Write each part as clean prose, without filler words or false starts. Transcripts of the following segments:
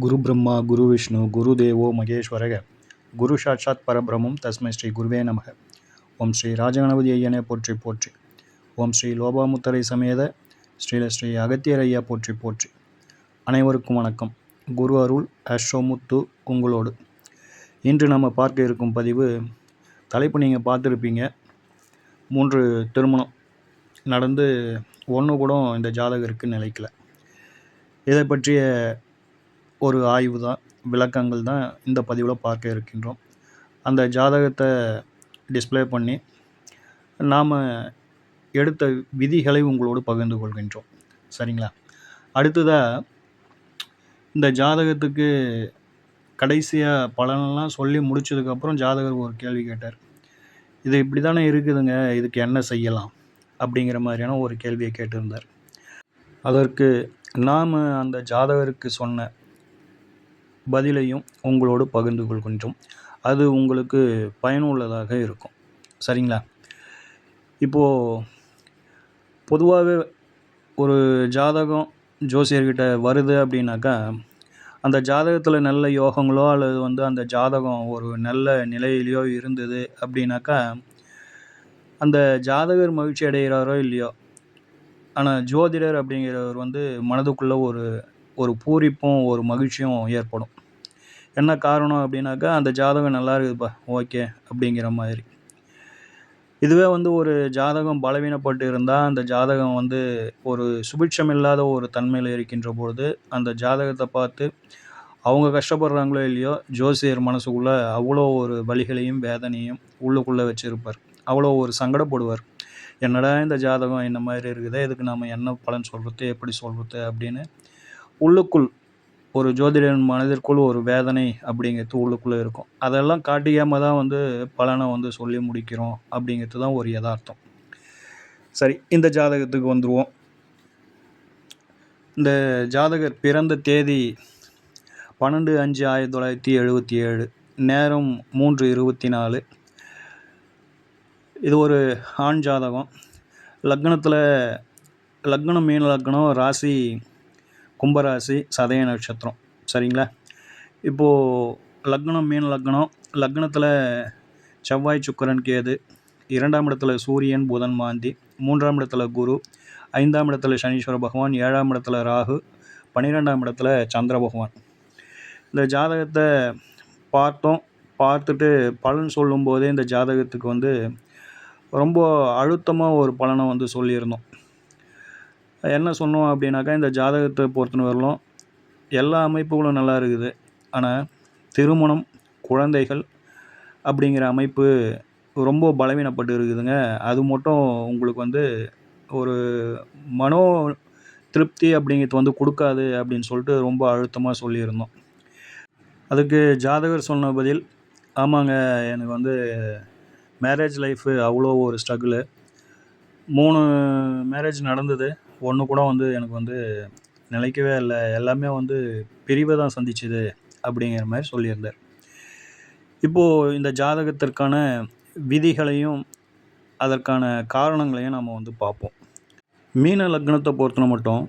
குரு பிரம்மா குரு விஷ்ணு குரு தேவோ மகேஸ்வரக குரு சாட்சாத் பரபிரம்மம் தஸ்மை ஸ்ரீ குருவே நமக. ஓம் ஸ்ரீ ராஜகணபதி ஐயனை போற்றி போற்றி. ஓம் ஸ்ரீ லோபாமுத்தரை சமேத ஸ்ரீ அகத்தியர் ஐயா போற்றி போற்றி. அனைவருக்கும் வணக்கம். குரு அருள் அஸ்ரோமுத்து உங்களோடு. இன்று நம்ம பார்க்க இருக்கும் பதிவு தலைப்பு நீங்கள் பார்த்துருப்பீங்க. 3 திருமணம் நடந்து ஒன்று கூட இந்த ஜாதகருக்கு நிலைக்கல. இதை பற்றிய ஒரு ஆய்வு தான், விளக்கங்கள் தான் இந்த பதிவில் பார்க்க இருக்கின்றோம். அந்த ஜாதகத்தை டிஸ்ப்ளே பண்ணி நாம் எடுத்த விதிகளை உங்களோடு பகிர்ந்து கொள்கின்றோம். சரிங்களா? அடுத்ததாக இந்த ஜாதகத்துக்கு கடைசியாக பலனெல்லாம் சொல்லி முடிச்சதுக்கப்புறம் ஜாதகர் ஒரு கேள்வி கேட்டார். இது இப்படி தானே இருக்குதுங்க, இதுக்கு என்ன செய்யலாம் அப்படிங்கிற மாதிரியான ஒரு கேள்வியை கேட்டிருந்தார். அதற்கு நாம் அந்த ஜாதகருக்கு சொன்ன பதிலையும் உங்களோடு பகிர்ந்து கொள்கின்றோம். அது உங்களுக்கு பயனுள்ளதாக இருக்கும். சரிங்களா? இப்போது பொதுவாகவே ஒரு ஜாதகம் ஜோசியர்கிட்ட வருது அப்படின்னாக்கா, அந்த ஜாதகத்தில் நல்ல யோகங்களோ அல்லது அந்த ஜாதகம் ஒரு நல்ல நிலையிலையோ இருந்தது அப்படின்னாக்கா, அந்த ஜாதகர் மகிழ்ச்சி அடைகிறாரோ இல்லையோ, ஆனால் ஜோதிடர் அப்படிங்கிறவர் மனதுக்குள்ளே ஒரு பூரிப்பும் ஒரு மகிழ்ச்சியும் ஏற்படும். என்ன காரணம் அப்படின்னாக்கா, அந்த ஜாதகம் நல்லா இருக்குதுப்பா, ஓகே அப்படிங்கிற மாதிரி. இதுவே ஒரு ஜாதகம் பலவீனப்பட்டு இருந்தால், அந்த ஜாதகம் ஒரு சுபிட்சம் இல்லாத ஒரு தன்மையில் இருக்கின்ற பொழுது அந்த ஜாதகத்தை பார்த்து அவங்க கஷ்டப்படுறாங்களோ இல்லையோ, ஜோசியர் மனசுக்குள்ளே அவ்வளோ ஒரு வலிகளையும் வேதனையும் உள்ளுக்குள்ளே வச்சுருப்பார். அவ்வளோ ஒரு சங்கடப்படுவார். என்னடா இந்த ஜாதகம் இந்த மாதிரி இருக்குது, இதுக்கு நாம் என்ன பலன் சொல்கிறது, எப்படி சொல்கிறது அப்படின்னு உள்ளுக்குள் ஒரு ஜோதிடரின் மனதிற்குள் ஒரு வேதனை அப்படிங்கிறது உள்ளுக்குள்ளே இருக்கும். அதெல்லாம் காட்டிக்காமல் தான் பலனை சொல்லி முடிக்கிறோம் அப்படிங்கிறது தான் ஒரு யதார்த்தம். சரி, இந்த ஜாதகத்துக்கு வந்துடுவோம். இந்த ஜாதகர் பிறந்த தேதி 12/5/1977, நேரம் 3:24. இது ஒரு ஆண் ஜாதகம். லக்னம் மீன லக்னம், ராசி கும்பராசி, சதய நட்சத்திரம். சரிங்களா? இப்போது லக்னம் மீன லக்னம், லக்னத்தில் செவ்வாய் சுக்கிரன் கேது, 2ஆம் இடத்துல சூரியன் புதன் மாந்தி, 3ஆம் இடத்துல குரு, 5ஆம் இடத்துல சனீஸ்வர பகவான், 7ஆம் இடத்துல ராகு, 12ஆம் இடத்துல சந்திர பகவான். இந்த ஜாதகத்தை பார்த்துட்டு பலன் சொல்லும்போதே இந்த ஜாதகத்துக்கு ரொம்ப அழுத்தமாக ஒரு பலனை சொல்லியிருந்தோம். என்ன சொன்னோம் அப்படின்னாக்கா, இந்த ஜாதகத்தை பொறுத்தவரையிலும் எல்லா அமைப்புகளும் நல்லா இருக்குது, ஆனால் திருமணம், குழந்தைகள் அப்படிங்கிற அமைப்பு ரொம்ப பலவீனப்பட்டு இருக்குதுங்க. அது மட்டும் உங்களுக்கு ஒரு மனோ திருப்தி அப்படிங்கிறது கொடுக்காது அப்படின்னு சொல்லிட்டு ரொம்ப அழுத்தமாக சொல்லியிருந்தோம். அதுக்கு ஜாதகர் சொன்ன பதில், ஆமாங்க, எனக்கு மேரேஜ் லைஃபு அவ்வளோ ஒரு ஸ்ட்ரகிளு. 3 மேரேஜ் நடந்தது, ஒன்று கூட எனக்கு நிலைக்கவே இல்லை, எல்லாமே பிரிவை தான் சந்திச்சுது அப்படிங்கிற மாதிரி சொல்லியிருந்தார். இப்போது இந்த ஜாதகத்திற்கான விதிகளையும் அதற்கான காரணங்களையும் நம்ம பார்ப்போம். மீன லக்னத்தை பொறுத்தன மட்டும்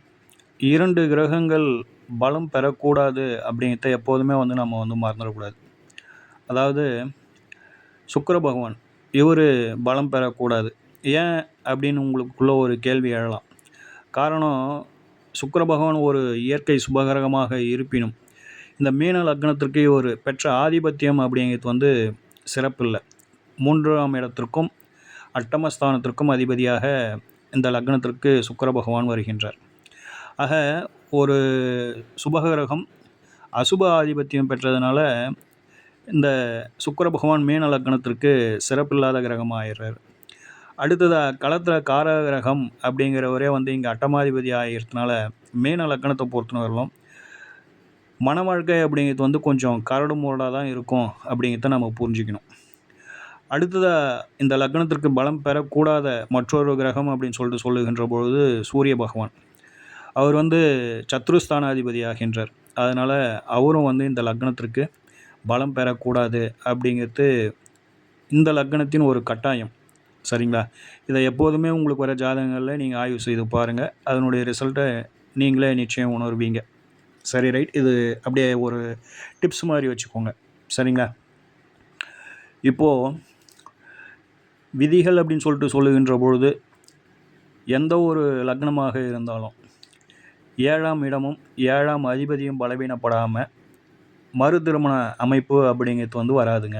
2 கிரகங்கள் பலம் பெறக்கூடாது அப்படிங்கிறத எப்போதுமே நம்ம மறந்துடக்கூடாது. அதாவது சுக்கிர பகவான் இவர் பலம் பெறக்கூடாது. ஏன் அப்படின்னு உங்களுக்குள்ள ஒரு கேள்வி எழலாம். காரணம், சுக்கிர பகவான் ஒரு இயற்கை சுபகிரகமாக இருப்பினும் இந்த மீன லக்னத்திற்கு ஒரு பெற்ற ஆதிபத்தியம் அப்படிங்கிறது சிறப்பில்லை. 3ஆம் இடத்திற்கும் அட்டமஸ்தானத்திற்கும் அதிபதியாக இந்த லக்னத்திற்கு சுக்கிர பகவான் வருகின்றார். ஆக ஒரு சுபகிரகம் அசுப ஆதிபத்தியம் பெற்றதுனால இந்த சுக்கிர பகவான் மீன லக்னத்திற்கு சிறப்பில்லாத கிரகமாக ஆயிடுறார். அடுத்ததாக களத்தில் காரக கிரகம் அப்படிங்கிறவரே இங்கே அட்டமாதிபதி ஆகிறதுனால மீன லக்னத்தை பொறுத்தவரையிலும் மன வாழ்க்கை அப்படிங்கிறது கொஞ்சம் கரடு முரடாக தான் இருக்கும் அப்படிங்கிறத நம்ம புரிஞ்சுக்கணும். அடுத்ததாக இந்த லக்னத்திற்கு பலம் பெறக்கூடாத மற்றொரு கிரகம் அப்படின்னு சொல்லிட்டு சொல்லுகின்ற பொழுது சூரிய பகவான். அவர் சத்ருஸ்தானாதிபதி ஆகின்றார். அதனால் அவரும் இந்த லக்னத்திற்கு பலம் பெறக்கூடாது அப்படிங்கிறது இந்த லக்னத்தின் ஒரு கட்டாயம். சரிங்களா? இதை எப்போதுமே உங்களுக்கு வர ஜாதகங்களில் நீங்கள் ஆய்வு செய்து பாருங்கள். அதனுடைய ரிசல்ட்டை நீங்களே நிச்சயம் உணர்வீங்க. சரி, ரைட். இது அப்படியே ஒரு டிப்ஸ் மாதிரி வச்சுக்கோங்க. சரிங்களா? இப்போது விதிகள் அப்படின்னு சொல்லுகின்ற பொழுது எந்த ஒரு லக்னமாக இருந்தாலும் 7ஆம் இடமும் 7ஆம் அதிபதியும் பலவீனப்படாமல் மறு திருமண அமைப்பு அப்படிங்கிறது வராதுங்க.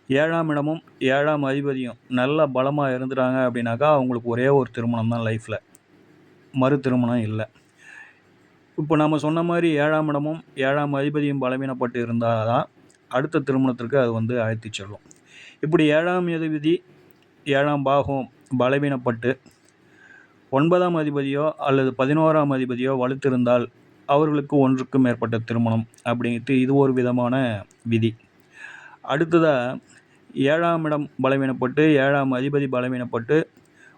7ஆம் இடமும் 7ஆம் அதிபதியும் நல்ல பலமாக இருந்துட்டாங்க அப்படின்னாக்கா அவங்களுக்கு ஒரே ஒரு திருமணம் தான் லைஃப்பில், மறு திருமணம் இல்லை. இப்போ நம்ம சொன்ன மாதிரி 7ஆம் இடமும் 7ஆம் அதிபதியும் பலவீனப்பட்டு இருந்தால் தான் அடுத்த திருமணத்திற்கு அது அழைத்து செல்லும். இப்படி 7ஆம் அதிபதி 7ஆம் பாகம் பலவீனப்பட்டு 9ஆம் அதிபதியோ அல்லது 11ஆம் அதிபதியோ வலுத்திருந்தால் அவர்களுக்கு ஒன்றுக்கும் மேற்பட்ட திருமணம் அப்படிங்கிறது இது ஒரு விதமான விதி. அடுத்ததாக 7ஆம் இடம் பலவீனப்பட்டு 7ஆம் அதிபதி பலவீனப்பட்டு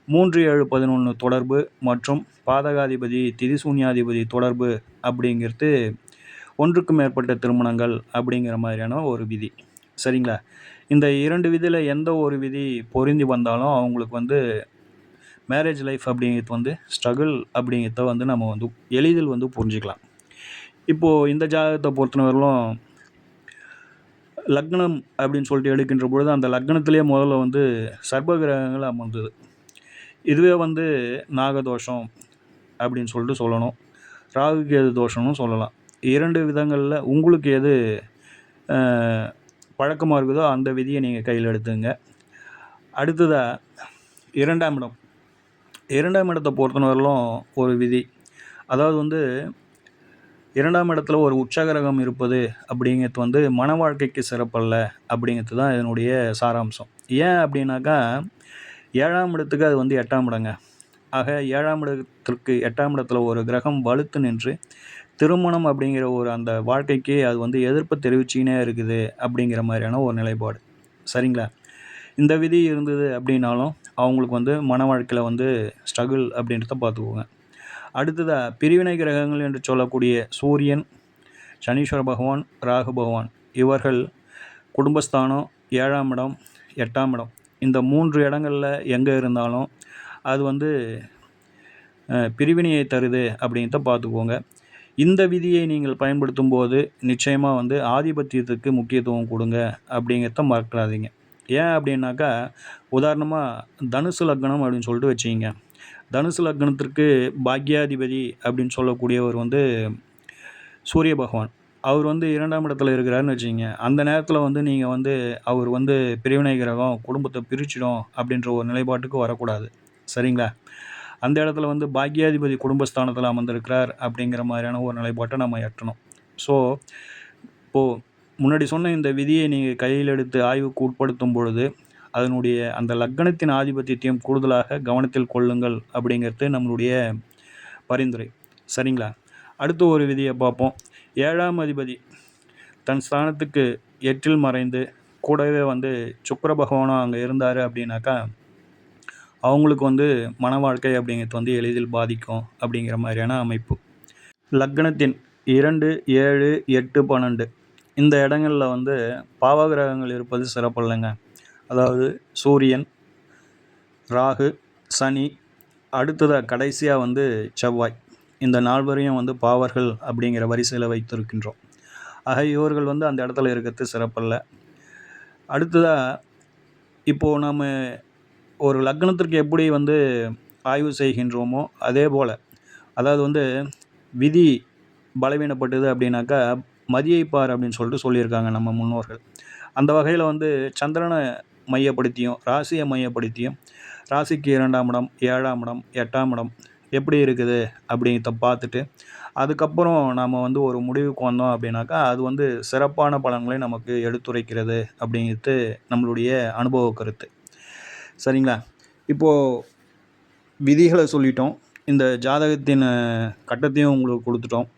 3, 7, 11 தொடர்பு மற்றும் பாதகாதிபதி திதிசூன்யாதிபதி தொடர்பு அப்படிங்கிறது ஒன்றுக்கும் மேற்பட்ட திருமணங்கள் அப்படிங்கிற மாதிரியான ஒரு விதி. சரிங்களா? இந்த 2 விதியில் எந்த ஒரு விதி பொருந்தி வந்தாலும் அவங்களுக்கு மேரேஜ் லைஃப் அப்படிங்கிறது ஸ்ட்ரகிள் அப்படிங்கிறத நம்ம எளிதில் புரிஞ்சுக்கலாம். இப்போது இந்த ஜாதகத்தை பொறுத்தவரையிலும் லக்னம் அப்படின்னு சொல்லிட்டு எடுக்கின்ற பொழுது அந்த லக்னத்திலே முதல்ல சர்ப்ப கிரகங்கள் அமர்ந்தது. இதுவே நாகதோஷம் அப்படின்னு சொல்லிட்டு சொல்லணும், ராகு கேது தோஷம்னு சொல்லலாம். 2 விதங்களில் உங்களுக்கு எது பழக்கமாக இருக்குதோ அந்த விதியை நீங்கள் கையில் எடுத்துங்க. அடுத்ததாக 2ஆம் இடம். 2ஆம் இடத்தை பொறுத்தவரையிலும் ஒரு விதி, அதாவது 2ஆம் இடத்துல ஒரு உச்சகிரகம் இருப்பது அப்படிங்கிறது மன வாழ்க்கைக்கு சிறப்பல்ல அப்படிங்கிறது தான் இதனுடைய சாராம்சம். ஏன் அப்படின்னாக்கா 7ஆம் இடத்துக்கு அது 8ஆம் இடங்க. ஆக 7ஆம் இடத்திற்கு 8ஆம் இடத்துல ஒரு கிரகம் வலுத்து நின்று திருமணம் அப்படிங்கிற ஒரு அந்த வாழ்க்கைக்கு அது எதிர்ப்பு தெரிவிச்சினே இருக்குது அப்படிங்கிற மாதிரியான ஒரு நிலைப்பாடு. சரிங்களா? இந்த விதி இருந்தது அப்படின்னாலும் அவங்களுக்கு மன வாழ்க்கையில் ஸ்ட்ரகிள் அப்படின்றத பார்த்துக்குவோங்க. அடுத்ததாக பிரிவினை கிரகங்கள் என்று சொல்லக்கூடிய சூரியன், சனீஸ்வர பகவான், ராகு பகவான் இவர்கள் குடும்பஸ்தானம், 7ஆம் இடம், 8ஆம் இடம் இந்த 3 இடங்களில் எங்கே இருந்தாலும் அது பிரிவினையை தருது அப்படின்றத பார்த்துக்கோங்க. இந்த விதியை நீங்கள் பயன்படுத்தும் போது நிச்சயமாக ஆதிபத்தியத்துக்கு முக்கியத்துவம் கொடுங்க அப்படிங்கிறத மறக்காதீங்க. ஏன் அப்படின்னாக்கா உதாரணமாக தனுசு லக்னம் அப்படின்னு சொல்லிட்டு வச்சிங்க. தனுசு லக்னத்திற்கு பாக்யாதிபதி அப்படின்னு சொல்லக்கூடியவர் சூரிய பகவான். அவர் 2ஆம் இடத்துல இருக்கிறாருன்னு வச்சுக்கிங்க. அந்த நேரத்தில் நீங்கள் அவர் பிரிவினை கிரகம் குடும்பத்தை பிரிச்சிடும் அப்படின்ற ஒரு நிலைப்பாட்டுக்கு வரக்கூடாது. சரிங்களா? அந்த இடத்துல பாக்யாதிபதி குடும்பஸ்தானத்தில் அமர்ந்திருக்கிறார் அப்படிங்கிற மாதிரியான ஒரு நிலைப்பாட்டை நம்ம எட்டணும். ஸோ இப்போது முன்னாடி சொன்ன இந்த விதியை நீங்கள் கையில் எடுத்து ஆய்வுக்கு உட்படுத்தும் பொழுது அதனுடைய அந்த லக்னத்தின் ஆதிபத்தியத்தையும் கூடுதலாக கவனத்தில் கொள்ளுங்கள் அப்படிங்கிறது நம்மளுடைய பரிந்துரை. சரிங்களா? அடுத்த ஒரு விதியை பார்ப்போம். 7ஆம் அதிபதி தன் ஸ்தானத்துக்கு 8இல் மறைந்து கூடவே சுக்கிர பகவானும் அங்கே இருந்தார் அப்படின்னாக்கா அவங்களுக்கு மன வாழ்க்கை அப்படிங்கிறது எளிதில் பாதிக்கும் அப்படிங்கிற மாதிரியான அமைப்பு. லக்னத்தின் 2, 7, 8, 12 இந்த இடங்களில் பாவகிரகங்கள் இருப்பது சிறப்பல்லைங்க. அதாவது சூரியன், ராகு, சனி, அடுத்ததாக கடைசியாக செவ்வாய். இந்த 4 வரையும் பாவர்கள் அப்படிங்கிற வரிசையில் வைத்திருக்கின்றோம். ஆக இவர்கள் அந்த இடத்துல இருக்கிறது சிறப்பல்ல. அடுத்ததாக இப்போது நம்ம ஒரு லக்னத்திற்கு எப்படி ஆய்வு செய்கின்றோமோ அதே போல், அதாவது விதி பலவீனப்பட்டது அப்படின்னாக்கா மதியைப்பார் அப்படின்னு சொல்லிட்டு சொல்லியிருக்காங்க நம்ம முன்னோர்கள். அந்த வகையில் சந்திரனை மையப்படுத்தியும் ராசியை மையப்படுத்தியும் ராசிக்கு 2ஆம் இடம், 7ஆம் இடம், 8ஆம் இடம் எப்படி இருக்குது அப்படிங்கிறத பார்த்துட்டு அதுக்கப்புறம் நாம் ஒரு முடிவுக்கு வந்தோம் அப்படின்னாக்கா அது சிறப்பான பலன்களை நமக்கு எடுத்துரைக்கிறது அப்படிங்கிறது நம்மளுடைய அனுபவ கருத்து. சரிங்களா? இப்போது விதிகளை சொல்லிட்டோம், இந்த ஜாதகத்தின் கட்டத்தையும் உங்களுக்கு கொடுத்துட்டோம்.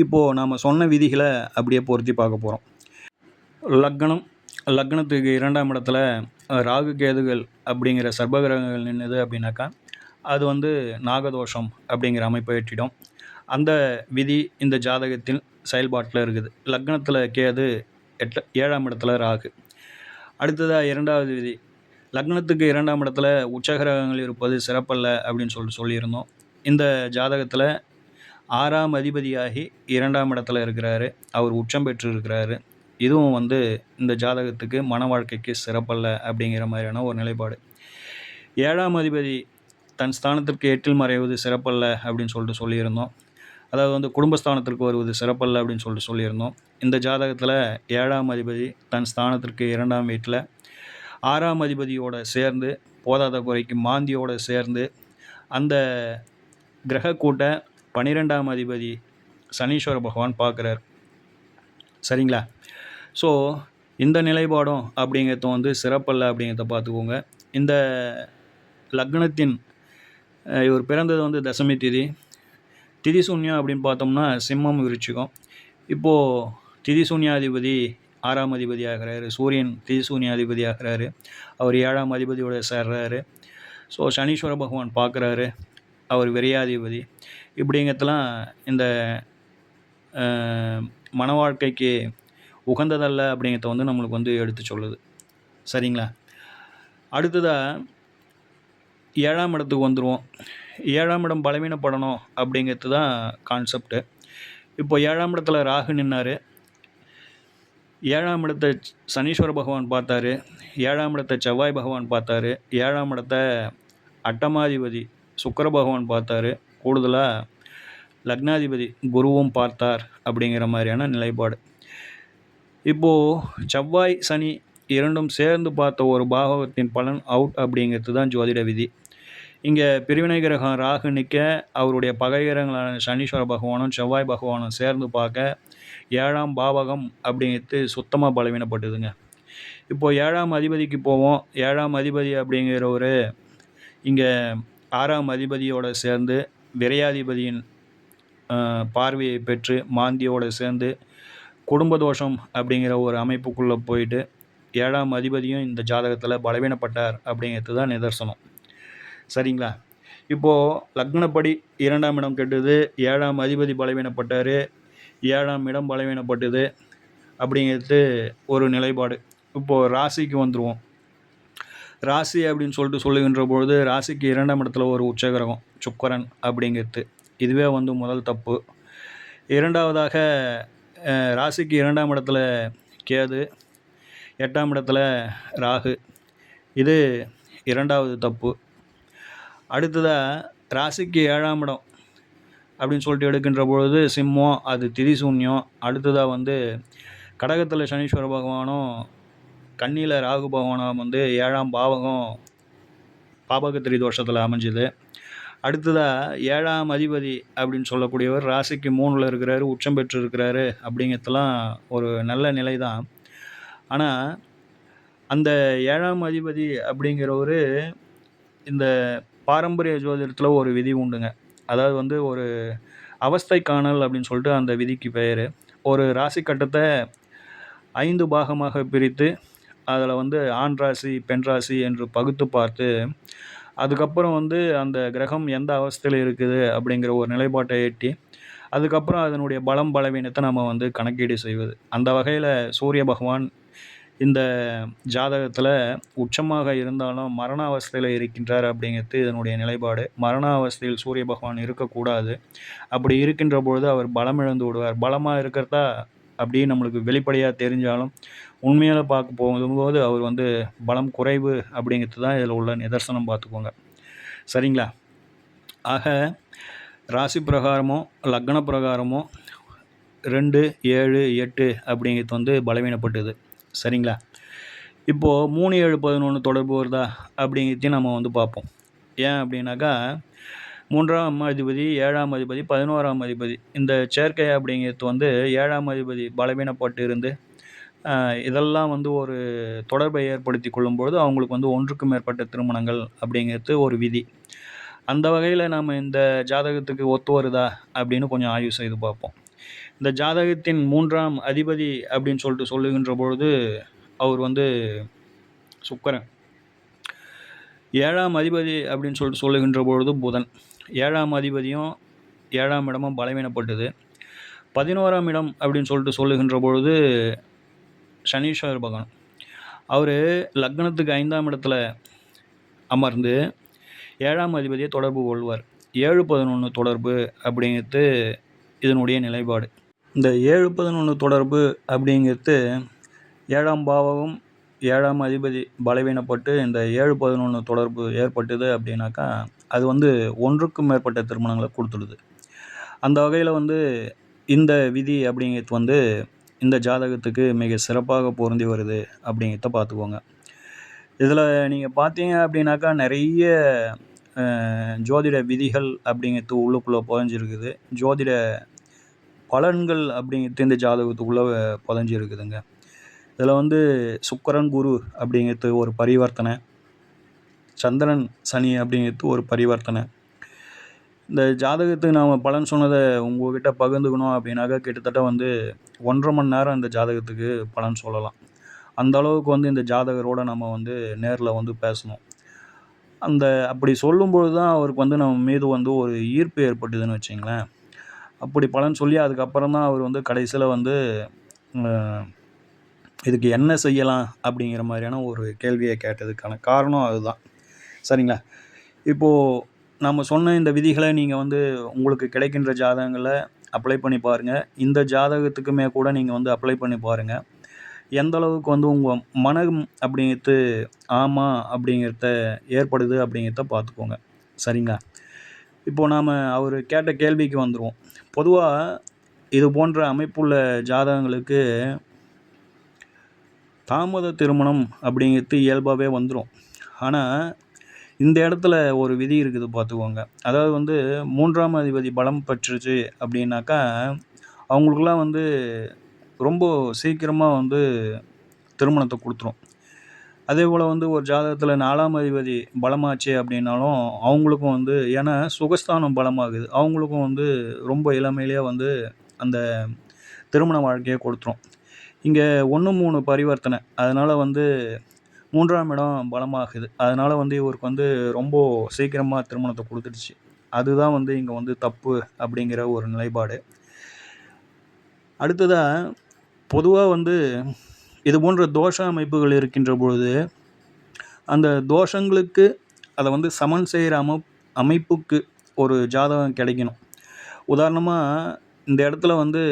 இப்போது நாம் சொன்ன விதிகளை அப்படியே பொருத்தி பார்க்க போகிறோம். லக்னத்துக்கு 2ஆம் இடத்துல ராகு கேதுகள் அப்படிங்கிற சர்ப்பகிரகங்கள் நின்றுது அப்படின்னாக்கா அது நாகதோஷம் அப்படிங்கிற அமைப்பை எட்டிடும். அந்த விதி இந்த ஜாதகத்தில் செயல்பாட்டில் இருக்குது. லக்னத்தில் கேது, 7ஆம் இடத்துல ராகு. அடுத்ததாக 2வது விதி, லக்னத்துக்கு 2ஆம் இடத்துல உச்சகிரகங்கள் இருப்பது சிறப்பல்ல அப்படின்னு சொல்லியிருந்தோம். இந்த ஜாதகத்தில் 6ஆம் அதிபதியாகி 2ஆம் இடத்துல இருக்கிறாரு. அவர் உச்சம் பெற்று இருக்கிறாரு. இதுவும் வந்து இந்த ஜாதகத்துக்கு மன வாழ்க்கைக்கு சிறப்பல்ல அப்படிங்கிற மாதிரியான ஒரு நிலைப்பாடு. 7ஆம் அதிபதி தன் ஸ்தானத்திற்கு 8இல் மறைவது சிறப்பல்ல அப்படின்னு சொல்லிட்டு சொல்லியிருந்தோம். அதாவது வந்து குடும்பஸ்தானத்திற்கு வருவது சிறப்பல்ல அப்படின்னு சொல்லிட்டு சொல்லியிருந்தோம். இந்த ஜாதகத்தில் 7ஆம் அதிபதி தன் ஸ்தானத்திற்கு 2ஆம் வீட்டில் 6ஆம் அதிபதியோட சேர்ந்து போதாத குறைக்கு மாந்தியோடு சேர்ந்து அந்த கிரக கூட்டை 12ஆம் அதிபதி சனீஸ்வர பகவான் பார்க்குறார். சரிங்களா? ஸோ இந்த நிலைப்பாடும் அப்படிங்கிறது வந்து சிறப்பல்ல அப்படிங்கிறத பார்த்துக்கோங்க. இந்த லக்னத்தின் இவர் பிறந்தது வந்து தசமி திதி. திதி சூன்யம் அப்படின்னு பார்த்தோம்னா சிம்மம் விருச்சிகம். இப்போது திதி சூன்யாதிபதி 6ஆம் அதிபதி ஆகிறாரு. சூரியன் திதி சூன்யாதிபதி ஆகிறாரு. அவர் 7ஆம் அதிபதியோட சேர்றாரு. ஸோ சனீஸ்வர பகவான் பார்க்குறாரு. அவர் விரையாதிபதி. இப்படிங்கிறதுலாம் இந்த மன வாழ்க்கைக்கு உகந்ததல்ல அப்படிங்கிறத வந்து நம்மளுக்கு வந்து எடுத்து சொல்லுது. சரிங்களா? அடுத்ததாக 7ஆம் இடத்துக்கு வந்துடுவோம். 7ஆம் இடம் பலவீனப்படணும் அப்படிங்கிறது தான் கான்செப்டு. இப்போ 7ஆம் இடத்துல ராகு நின்னார். 7ஆம் இடத்தை சனீஸ்வர பகவான் பார்த்தாரு. 7ஆம் இடத்தை செவ்வாய் பகவான் பார்த்தாரு. 7ஆம் இடத்தை அட்டமாதிபதி சுக்கிர பகவான் பார்த்தாரு. கூடுதலாக லக்னாதிபதி குருவும் பார்த்தார் அப்படிங்கிற மாதிரியான நிலைப்பாடு. இப்போது செவ்வாய் சனி இரண்டும் சேர்ந்து பார்த்த ஒரு பாவகத்தின் பலன் அவுட் அப்படிங்கிறது தான் ஜோதிட விதி. இங்கே பிரிவினை கிரகம் ராகு நிற்க அவருடைய பகை கிரகங்களான சனீஸ்வர பகவானும் செவ்வாய் பகவானும் சேர்ந்து பார்க்க 7ஆம் பாவகம் அப்படிங்கிறது சுத்தமாக பலவீனப்பட்டுதுங்க. இப்போது 7ஆம் அதிபதிக்கு போவோம். 7ஆம் அதிபதி அப்படிங்கிறவர் இங்கே 6ஆம் அதிபதியோடு சேர்ந்து விரையாதிபதியின் பார்வையை பெற்று மாந்தியோடு சேர்ந்து குடும்ப தோஷம் அப்படிங்கிற ஒரு அமைப்புக்குள்ளே போயிட்டு 7ஆம் அதிபதியும் இந்த ஜாதகத்தில் பலவீனப்பட்டார் அப்படிங்கிறது தான் நிதர்சனம். சரிங்களா? இப்போது லக்னப்படி 2ஆம் இடம் கெட்டுது, 7ஆம் அதிபதி பலவீனப்பட்டார், 7ஆம் இடம் பலவீனப்பட்டது அப்படிங்கிறது ஒரு நிலைப்பாடு. இப்போது ராசிக்கு வந்துடுவோம். ராசி அப்படின்னு சொல்லிட்டு சொல்லுகின்ற பொழுது ராசிக்கு 2ஆம் இடத்துல ஒரு உச்சகிரகம் சுக்கிரன் அப்படிங்கிறது இதுவே வந்து முதல் தப்பு. இரண்டாவதாக ராசிக்கு 2ஆம் இடத்துல கேது, 8ஆம் இடத்துல ராகு, இது இரண்டாவது தப்பு. அடுத்ததாக ராசிக்கு 7ஆம் இடம் அப்படின்னு சொல்லிட்டு எடுக்கின்ற பொழுது சிம்மம், அது திதி சூன்யம். அடுத்ததாக வந்து கடகத்தில் சனீஸ்வர பகவானும் கன்னியில் ராகு பகவானும் வந்து 7ஆம் பாவகம் பாபகத்திரி தோஷத்தில் அமைஞ்சுது. அடுத்ததாக 7ஆம் அதிபதி அப்படின்னு சொல்லக்கூடியவர் ராசிக்கு 3ல் இருக்கிறாரு, உச்சம் பெற்று இருக்கிறாரு அப்படிங்கிறதுலாம் ஒரு நல்ல நிலை தான். ஆனால் அந்த 7ஆம் அதிபதி அப்படிங்கிறவர் இந்த பாரம்பரிய ஜோதிடத்தில் ஒரு விதி உண்டுங்க. அதாவது வந்து ஒரு அவஸ்தை காணல் அப்படின்னு சொல்லிட்டு அந்த விதிக்கு பெயர். ஒரு ராசி கட்டத்தை 5 பாகமாக பிரித்து அதில் வந்து ஆண் ராசி பெண் ராசி என்று பகுத்து பார்த்து அதுக்கப்புறம் வந்து அந்த கிரகம் எந்த அவஸ்தையில் இருக்குது அப்படிங்கிற ஒரு நிலைப்பாட்டை எட்டி அதுக்கப்புறம் அதனுடைய பலம் பலவீனத்தை நம்ம வந்து கணக்கீடு செய்வது. அந்த வகையில் சூரிய பகவான் இந்த ஜாதகத்தில் உச்சமாக இருந்தாலும் மரண அவஸ்தையில் இருக்கின்றார் அப்படிங்கிறது இதனுடைய நிலைப்பாடு. மரண அவஸ்தையில் சூரிய பகவான் இருக்கக்கூடாது. அப்படி இருக்கின்ற பொழுது அவர் பலம் இழந்து விடுவார். பலமாக இருக்கிறதா அப்படியே நம்மளுக்கு வெளிப்படையாக தெரிஞ்சாலும் உண்மையில் பார்க்க போகும்போது அவர் வந்து பலம் குறைவு அப்படிங்கிறது தான் இதில் உள்ள நிதர்சனம். பார்த்துக்கோங்க. சரிங்களா? ஆக ராசி பிரகாரமோ லக்ன பிரகாரமோ 2, 7, 8 அப்படிங்கிறது வந்து பலவீனப்பட்டது. சரிங்களா? இப்போது 3, 7, 11 தொடர்பு வருதா அப்படிங்கிறதையும் நம்ம வந்து பார்ப்போம். ஏன் அப்படின்னாக்கா 3ஆம் அதிபதி 7ஆம் அதிபதி 11ஆம் அதிபதி இந்த சேர்க்கை அப்படிங்கிறது வந்து 7ஆம் அதிபதி பலவீனப்பட்டு இருந்து இதெல்லாம் வந்து ஒரு தொடர்பை ஏற்படுத்தி கொள்ளும்பொழுது அவங்களுக்கு வந்து ஒன்றுக்கு மேற்பட்ட திருமணங்கள் அப்படிங்கிறது ஒரு விதி. அந்த வகையில் நம்ம இந்த ஜாதகத்துக்கு ஒத்து வருதா அப்படின்னு கொஞ்சம் ஆய்வு செய்து பார்ப்போம். இந்த ஜாதகத்தின் 3ஆம் அதிபதி அப்படின்னு சொல்லிட்டு சொல்லுகின்ற பொழுது அவர் வந்து சுக்கிரன். 7ஆம் அதிபதி அப்படின்னு சொல்லிட்டு சொல்லுகின்ற பொழுது புதன். 7ஆம் அதிபதியும் 7ஆம் இடமும் பலவீனப்பட்டது. 11ஆம் இடம் அப்படின்னு சொல்லிட்டு சொல்லுகின்ற பொழுது சனீஸ்வர பகவான் அவர் லக்னத்துக்கு 5ஆம் இடத்துல அமர்ந்து 7ஆம் அதிபதியை தொடர்பு கொள்வார். 7-11 தொடர்பு அப்படிங்கிறது இதனுடைய நிலைப்பாடு. இந்த 7-11 தொடர்பு அப்படிங்கிறது 7ஆம் பாவகம் 7ஆம் அதிபதி பலவீனப்பட்டு இந்த 7-11 தொடர்பு ஏற்பட்டது அப்படின்னாக்கா அது வந்து ஒன்றுக்கும் மேற்பட்ட திருமணங்களை கொடுத்துடுது. அந்த வகையில் வந்து இந்த விதி அப்படிங்கிறது வந்து இந்த ஜாதகத்துக்கு மிக சிறப்பாக பொருந்தி வருது அப்படிங்கிறத பார்த்துக்கோங்க. இதில் நீங்கள் பார்த்தீங்க அப்படின்னாக்கா நிறைய ஜோதிட விதிகள் அப்படிங்கிறது உள்ளுக்குள்ளே புதஞ்சிருக்குது. ஜோதிட பலன்கள் அப்படிங்கிறது இந்த ஜாதகத்துக்குள்ளே புதஞ்சிருக்குதுங்க. இதில் வந்து சுக்கிரன் குரு அப்படிங்கிறது ஒரு பரிவர்த்தனை, சந்திரன் சனி அப்படிங்கிறது ஒரு பரிவர்த்தனை. இந்த ஜாதகத்துக்கு நாம் பலன் சொன்னதை உங்கள்கிட்ட பகிர்ந்துக்கணும் அப்படின்னாக்கா கிட்டத்தட்ட வந்து 1.5 மணி நேரம் இந்த ஜாதகத்துக்கு பலன் சொல்லலாம். அந்த அளவுக்கு வந்து இந்த ஜாதகரோட நம்ம வந்து நேரில் வந்து பேசணும். அப்படி சொல்லும்பொழுது தான் அவருக்கு வந்து நம்ம மீது வந்து ஒரு ஈர்ப்பு ஏற்பட்டுதுன்னு வச்சிங்களேன். அப்படி பலன் சொல்லி அதுக்கப்புறம் தான் அவர் வந்து கடைசியில் வந்து இதுக்கு என்ன செய்யலாம் அப்படிங்கிற மாதிரியான ஒரு கேள்வியை கேட்டதுக்கான காரணம் அதுதான். சரிங்களா? இப்போது நம்ம சொன்ன இந்த விதிகளை நீங்கள் வந்து உங்களுக்கு கிடைக்கின்ற ஜாதகங்களை அப்ளை பண்ணி பாருங்கள். இந்த ஜாதகத்துக்குமே கூட நீங்கள் வந்து அப்ளை பண்ணி பாருங்கள். எந்த அளவுக்கு வந்து உங்கள் மனம் அப்படிங்கிறது ஆமாம் அப்படிங்கிறத ஏற்படுது அப்படிங்கிறத பார்த்துக்கோங்க. சரிங்களா? இப்போது நாம் அவர் கேட்ட கேள்விக்கு வந்துடுவோம். பொதுவாக இது போன்ற அமைப்புள்ள ஜாதகங்களுக்கு தாமத திருமணம் அப்படிங்கிறது இயல்பாகவே வந்துடும். ஆனால் இந்த இடத்துல ஒரு விதி இருக்குது பார்த்துக்கோங்க. அதாவது வந்து 3ஆம் அதிபதி பலம் பெற்றுச்சு அப்படின்னாக்கா அவங்களுக்குலாம் வந்து ரொம்ப சீக்கிரமாக வந்து திருமணத்தை கொடுத்துரும். அதே போல் வந்து ஒரு ஜாதகத்தில் 4ஆம் அதிபதி பலமாச்சு அப்படின்னாலும் அவங்களுக்கும் வந்து ஏன்னா சுகஸ்தானம் பலமாகுது, அவங்களுக்கும் வந்து ரொம்ப இளமையிலேயே வந்து அந்த திருமண வாழ்க்கையை கொடுத்துரும். இங்கே 1-3 பரிவர்த்தனை, அதனால் வந்து 3ஆம் இடம் பலமாகுது. அதனால் வந்து இவருக்கு வந்து ரொம்ப சீக்கிரமாக திருமணத்தை கொடுத்துடுச்சு. அதுதான் வந்து இங்கே வந்து தப்பு அப்படிங்கிற ஒரு நிலைப்பாடு. அடுத்ததாக பொதுவாக வந்து இது போன்ற தோஷ அமைப்புகள் இருக்கின்ற பொழுது அந்த தோஷங்களுக்கு அதை வந்து சமன் செய்கிற அமைப்புக்கு ஒரு ஜாதகம் கிடைக்கணும். உதாரணமாக இந்த இடத்துல வந்து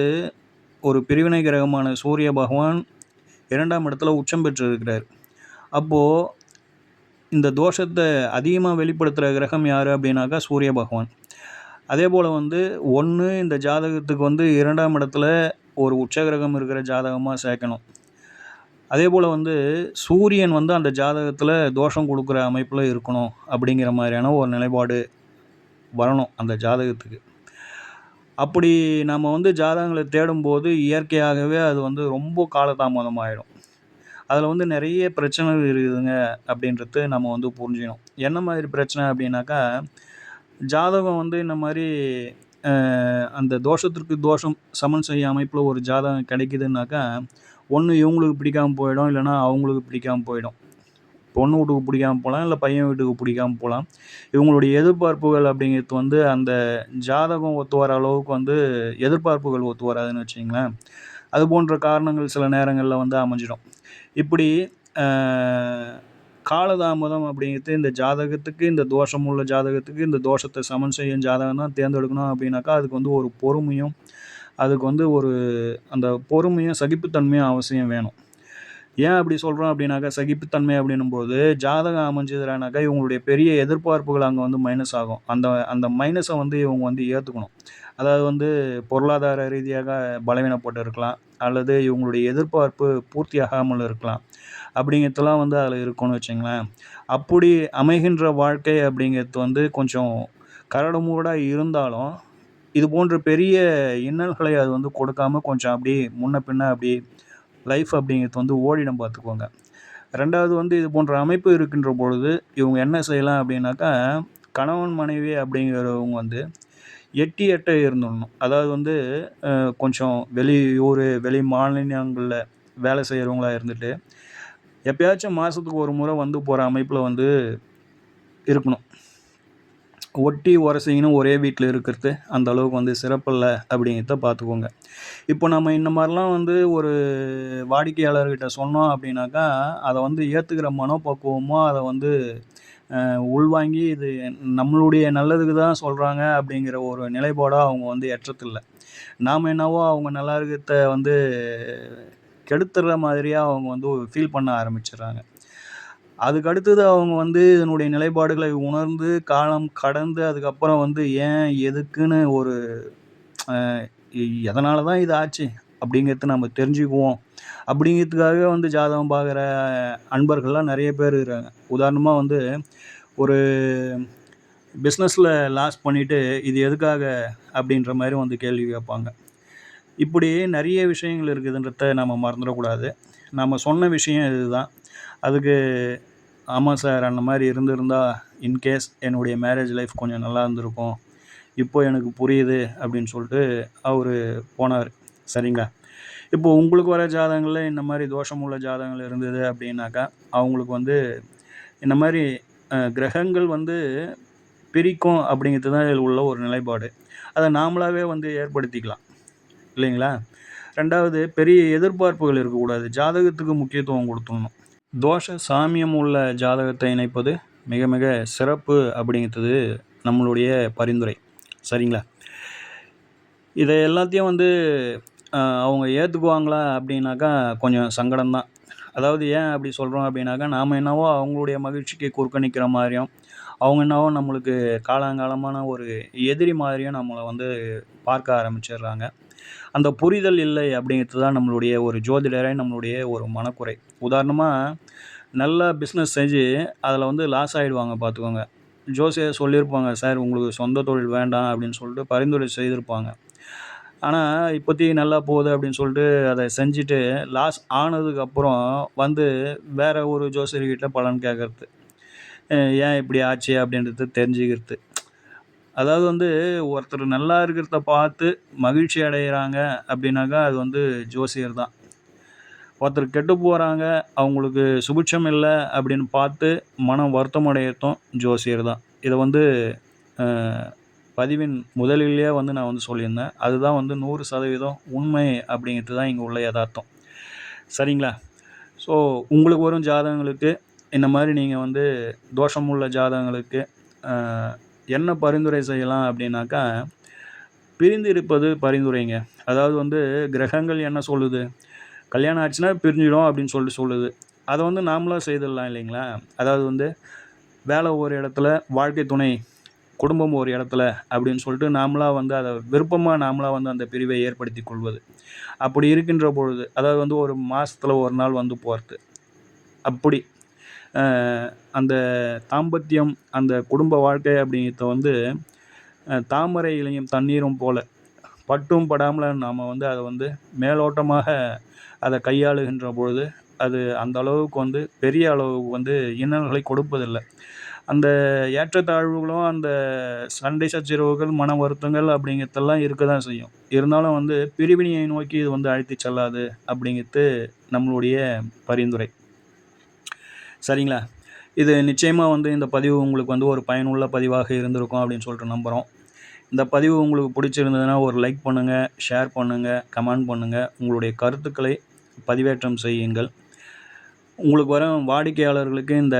ஒரு பிரிவினை கிரகமான சூரிய பகவான் 2ஆம் இடத்துல உச்சம் பெற்று இருக்கிறார். அப்போது இந்த தோஷத்தை அதிகமாக வெளிப்படுத்துகிற கிரகம் யார் அப்படின்னாக்கா சூரிய பகவான். அதே போல் வந்து இந்த ஜாதகத்துக்கு வந்து 2ஆம் இடத்துல ஒரு உச்ச கிரகம் இருக்கிற ஜாதகமாக சேர்க்கணும். அதே போல் வந்து சூரியன் வந்து அந்த ஜாதகத்தில் தோஷம் கொடுக்குற அமைப்பில் இருக்கணும் அப்படிங்கிற மாதிரியான ஒரு நிலைப்பாடு வரணும் அந்த ஜாதகத்துக்கு. அப்படி நம்ம வந்து ஜாதகங்களை தேடும்போது இயற்கையாகவே அது வந்து ரொம்ப காலதாமதம் ஆகிடும். அதில் வந்து நிறைய பிரச்சனைகள் இருக்குதுங்க அப்படின்றது நம்ம வந்து புரிஞ்சிக்கணும். என்ன மாதிரி பிரச்சனை அப்படின்னாக்கா ஜாதகம் வந்து இந்த மாதிரி அந்த தோஷத்திற்கு தோஷம் சமன் செய்ய அமைப்பில் ஒரு ஜாதகம் கிடைக்குதுன்னாக்கா ஒன்று இவங்களுக்கு பிடிக்காமல் போயிடும், இல்லைனா அவங்களுக்கு பிடிக்காமல் போயிடும். பொண்ணு வீட்டுக்கு பிடிக்காமல் போகலாம், இல்லை பையன் வீட்டுக்கு பிடிக்காமல் போகலாம். இவங்களுடைய எதிர்பார்ப்புகள் அப்படிங்கிறது வந்து அந்த ஜாதகம் ஒத்து வர அளவுக்கு வந்து எதிர்பார்ப்புகள் ஒத்து வராதுன்னு வச்சிங்களேன். அது போன்ற காரணங்கள் சில நேரங்களில் வந்து அமைஞ்சிடும். இப்படி காலதாமதம் அப்படிங்கிறது இந்த ஜாதகத்துக்கு, இந்த தோஷம் உள்ள ஜாதகத்துக்கு இந்த தோஷத்தை சமன் செய்யும் ஜாதகம் தான் தேர்ந்தெடுக்கணும் அப்படின்னாக்கா அதுக்கு வந்து ஒரு பொறுமையும், அதுக்கு வந்து ஒரு அந்த பொறுமையும் சகிப்புத்தன்மையும் அவசியம் வேணும். ஏன் அப்படி சொல்கிறோம் அப்படின்னாக்கா சகிப்புத்தன்மை அப்படின்னும்போது ஜாதகம் அமைஞ்சதுனாக்கா இவங்களுடைய பெரிய எதிர்பார்ப்புகள் அங்கே வந்து மைனஸ் ஆகும். அந்த மைனஸை வந்து இவங்க வந்து ஏற்றுக்கணும். அதாவது வந்து பொருளாதார ரீதியாக பலவீனப்பட்டு இருக்கலாம், அல்லது இவங்களுடைய எதிர்பார்ப்பு பூர்த்தியாகாமல் இருக்கலாம். அப்படிங்கிறதுலாம் வந்து அதில் இருக்கும்னு வச்சுங்களேன். அப்படி அமைகின்ற வாழ்க்கை அப்படிங்கிறது வந்து கொஞ்சம் கரடுமுரடாக இருந்தாலும் இது போன்ற பெரிய இன்னல்களை அது வந்து கொடுக்காம கொஞ்சம் அப்படி முன்ன பின்ன அப்படி லைஃப் அப்படிங்கிறது வந்து ஓடிடம் பார்த்துக்கோங்க. 2வது வந்து இது போன்ற அமைப்பு இருக்கின்ற பொழுது இவங்க என்ன செய்யலாம் அப்படின்னாக்கா கணவன் மனைவி அப்படிங்கிறவங்க வந்து எட்டி எட்ட இருந்துடணும். அதாவது வந்து கொஞ்சம் வெளியூர் வெளி மாநிலங்களில் வேலை செய்கிறவங்களா இருந்துட்டு எப்பயாச்சும் மாதத்துக்கு ஒரு முறை வந்து போகிற அமைப்பில் வந்து இருக்கணும். ஒட்டி உரசிங்கன்னு ஒரே வீட்டில் இருக்கிறது அந்த அளவுக்கு வந்து சிறப்பில்லை அப்படிங்கிறத பார்த்துக்கோங்க. இப்போ நம்ம இந்த மாதிரிலாம் வந்து ஒரு வாடிக்கையாளர்கிட்ட சொன்னோம் அப்படின்னாக்கா அதை வந்து ஏற்றுக்கிற மனோபக்குவமோ அதை வந்து உள்வாங்கி இது நம்மளுடைய நல்லதுக்கு தான் சொல்கிறாங்க அப்படிங்கிற ஒரு நிலைப்பாடாக அவங்க வந்து ஏற்றத்தில்லை. நாம் என்னவோ அவங்க நல்லா இருக்கிறத வந்து கெடுத்துற மாதிரியாக அவங்க வந்து ஃபீல் பண்ண ஆரம்பிச்சிடுறாங்க. அதுக்கு அடுத்தது அவங்க வந்து இதனுடைய நிலைப்பாடுகளை உணர்ந்து காலம் கடந்து அதுக்கப்புறம் வந்து ஏன் எதுக்குன்னு ஒரு எதனால தான் இது ஆச்சு அப்படிங்கிறது நம்ம தெரிஞ்சுக்குவோம் அப்படிங்கிறதுக்காகவே வந்து ஜாதகம் பார்க்குற அன்பர்கள்லாம் நிறைய பேர் இருக்கிறாங்க. உதாரணமாக வந்து ஒரு பிஸ்னஸில் லாஸ் பண்ணிவிட்டு இது எதுக்காக அப்படின்ற மாதிரி வந்து கேள்வி கேட்பாங்க. இப்படி நிறைய விஷயங்கள் இருக்குதுன்றத நம்ம மறந்துடக்கூடாது. நம்ம சொன்ன விஷயம் இதுதான். அதுக்கு ஆமாம் சார், அந்த மாதிரி இருந்திருந்தா இன்கேஸ் என்னுடைய மேரேஜ் லைஃப் கொஞ்சம் நல்லா இருந்திருக்கும், இப்போ எனக்கு புரியுது அப்படின்னு சொல்லிட்டு அவர் போனார். சரிங்களா? இப்போ உங்களுக்கு வர ஜாதகங்களில் இந்த மாதிரி தோஷம் உள்ள ஜாதகங்கள் இருந்தது அப்படின்னாக்கா அவங்களுக்கு வந்து இந்த மாதிரி கிரகங்கள் வந்து பிரிக்கும் அப்படிங்கிறது தான் இதில் உள்ள ஒரு நிலைப்பாடு. அதை நாமளாகவே வந்து ஏற்படுத்திக்கலாம் இல்லைங்களா? ரெண்டாவது, பெரிய எதிர்பார்ப்புகள் இருக்கக்கூடாது. ஜாதகத்துக்கு முக்கியத்துவம் கொடுத்துடணும். தோஷ சாமியம் உள்ள ஜாதகத்தை இணைப்பது மிக மிக சிறப்பு அப்படிங்கிறது நம்மளுடைய பரிந்துரை. சரிங்களா? இதை எல்லாத்தையும் வந்து அவங்க ஏற்றுக்குவாங்களா அப்படின்னாக்கா கொஞ்சம் சங்கடம்தான். அதாவது ஏன் அப்படி சொல்கிறோம் அப்படின்னாக்கா, நாம் என்னவோ அவங்களுடைய மகிழ்ச்சிக்கு குறுக்க நிற்கிற மாதிரியும், அவங்க என்னவோ நம்மளுக்கு காலங்காலமான ஒரு எதிரி மாதிரியும் நம்மளை வந்து பார்க்க ஆரம்பிச்சிடுறாங்க. அந்த புரிதல் இல்லை அப்படிங்கிறது தான் நம்மளுடைய ஒரு ஜோதிடரை நம்மளுடைய ஒரு மனக்குறை. உதாரணமாக, நல்லா பிஸ்னஸ் செஞ்சு அதில் வந்து லாஸ் ஆகிடுவாங்க பார்த்துக்கோங்க. ஜோசியர் சொல்லியிருப்பாங்க, சார் உங்களுக்கு சொந்த தொழில் வேண்டாம் அப்படின்னு சொல்லிட்டு பரிந்துரை செய்திருப்பாங்க. ஆனால் இப்போதைக்கு நல்லா போகுது அப்படின்னு சொல்லிட்டு அதை செஞ்சுட்டு லாஸ் ஆனதுக்கப்புறம் வந்து வேறு ஒரு ஜோசியர்கிட்ட பலன் கேட்குறது, ஏன் இப்படி ஆச்சு அப்படின்றது தெரிஞ்சுக்கிறது. அதாவது வந்து ஒருத்தர் நல்லா இருக்கிறத பார்த்து மகிழ்ச்சி அடைகிறாங்க அப்படின்னாக்கா அது வந்து ஜோசியர் தான். ஒருத்தர் கெட்டு போகிறாங்க, அவங்களுக்கு சுபிட்சம் இல்லை அப்படின்னு பார்த்து மனம் வருத்தம் அடையத்தும் ஜோசியர் தான். இதை வந்து பதிவின் முதலிலேயே வந்து நான் வந்து சொல்லியிருந்தேன். அதுதான் வந்து 100% உண்மை அப்படிங்கிறது தான் இங்கே உள்ள யதார்த்தம். சரிங்களா? ஸோ உங்களுக்கு வரும் ஜாதகங்களுக்கு இந்த மாதிரி நீங்கள் வந்து தோஷமுள்ள ஜாதகங்களுக்கு என்ன பரிந்துரை செய்யலாம் அப்படின்னாக்கா, பிரிந்து இருப்பது பரிந்துரைங்க. அதாவது வந்து கிரகங்கள் என்ன சொல்லுது, கல்யாணம் ஆச்சுன்னா பிரிஞ்சிடும் அப்படின்னு சொல்லுது. அதை வந்து நாமளாக செய்திடலாம் இல்லைங்களா? அதாவது வந்து வேலை ஒரு இடத்துல, வாழ்க்கை துணை குடும்பம் ஒரு இடத்துல அப்படின்னு சொல்லிட்டு நாமளாக வந்து அதை விருப்பமாக நாமளாக வந்து அந்த பிரிவை ஏற்படுத்தி கொள்வது. அப்படி இருக்கின்ற பொழுது, அதாவது வந்து ஒரு மாதத்தில் ஒரு நாள் வந்து போகிறது, அப்படி அந்த தாம்பத்தியம் அந்த குடும்ப வாழ்க்கை அப்படிங்கிறத வந்து தாமரை இலையும் தண்ணீரும் போல் பட்டும் படாமல் நாம் வந்து அதை வந்து மேலோட்டமாக அதை கையாளுகின்ற பொழுது அது அந்த அளவுக்கு வந்து பெரிய அளவுக்கு வந்து இன்னல்களை கொடுப்பதில்லை. அந்த ஏற்றத்தாழ்வுகளும் அந்த சண்டை சச்சரவுகள் மன வருத்தங்கள் அப்படிங்கிறதெல்லாம் இருக்க தான் செய்யும். இருந்தாலும் வந்து பிரிவினையை நோக்கி இது வந்து அழைத்து செல்லாது அப்படிங்கிறது நம்மளுடைய பரிந்துரை. சரிங்களா? இது நிச்சயமாக வந்து இந்த பதிவு உங்களுக்கு வந்து ஒரு பயனுள்ள பதிவாக இருந்திருக்கும் அப்படின்னு சொல்லிட்டு நம்புகிறோம். இந்த பதிவு உங்களுக்கு பிடிச்சிருந்ததுன்னா ஒரு லைக் பண்ணுங்கள், ஷேர் பண்ணுங்கள், கமெண்ட் பண்ணுங்கள். உங்களுடைய கருத்துக்களை பதிவேற்றம் செய்யுங்கள். உங்களுக்கு வரும் வாடிக்கையாளர்களுக்கு இந்த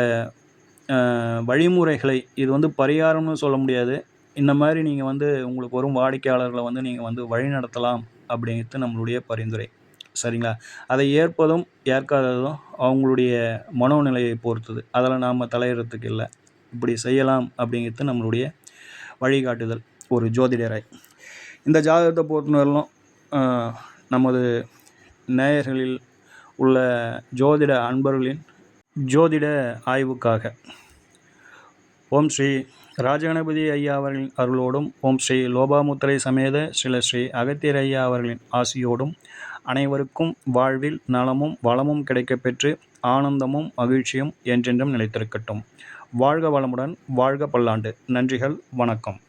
வழிமுறைகளை, இது வந்து பரிகாரம்னு சொல்ல முடியாது, இந்த மாதிரி நீங்கள் வந்து உங்களுக்கு வரும் வாடிக்கையாளர்களை வந்து நீங்கள் வந்து வழிநடத்தலாம் அப்படிங்கிறது நம்மளுடைய பரிந்துரை. சரிங்களா? அதை ஏற்பதும் ஏற்காததும் அவங்களுடைய மனோநிலையை பொறுத்தது. அதில் நாம் தலையிடறதுக்கு இல்லை. இப்படி செய்யலாம் அப்படிங்கிறது நம்மளுடைய வழிகாட்டுதல் ஒரு ஜோதிடராய். இந்த ஜாதகத்தை பொறுத்தவரையிலும் நமது நேயர்களில் உள்ள ஜோதிட அன்பர்களின் ஜோதிட ஆய்வுக்காக ஓம் ஸ்ரீ ராஜகணபதி ஐயா அவர்களின் அருளோடும், ஓம் ஸ்ரீ லோபாமுத்திரை சமேத ஸ்ரீ அகத்தியர் ஐயா அவர்களின் ஆசியோடும் அனைவருக்கும் வாழ்வில் நலமும் வளமும் கிடைக்கப்பெற்று ஆனந்தமும் மகிழ்ச்சியும் என்றென்றும் நிலைத்திருக்கட்டும். வாழ்க வளமுடன், வாழ்க பல்லாண்டு. நன்றிகள், வணக்கம்.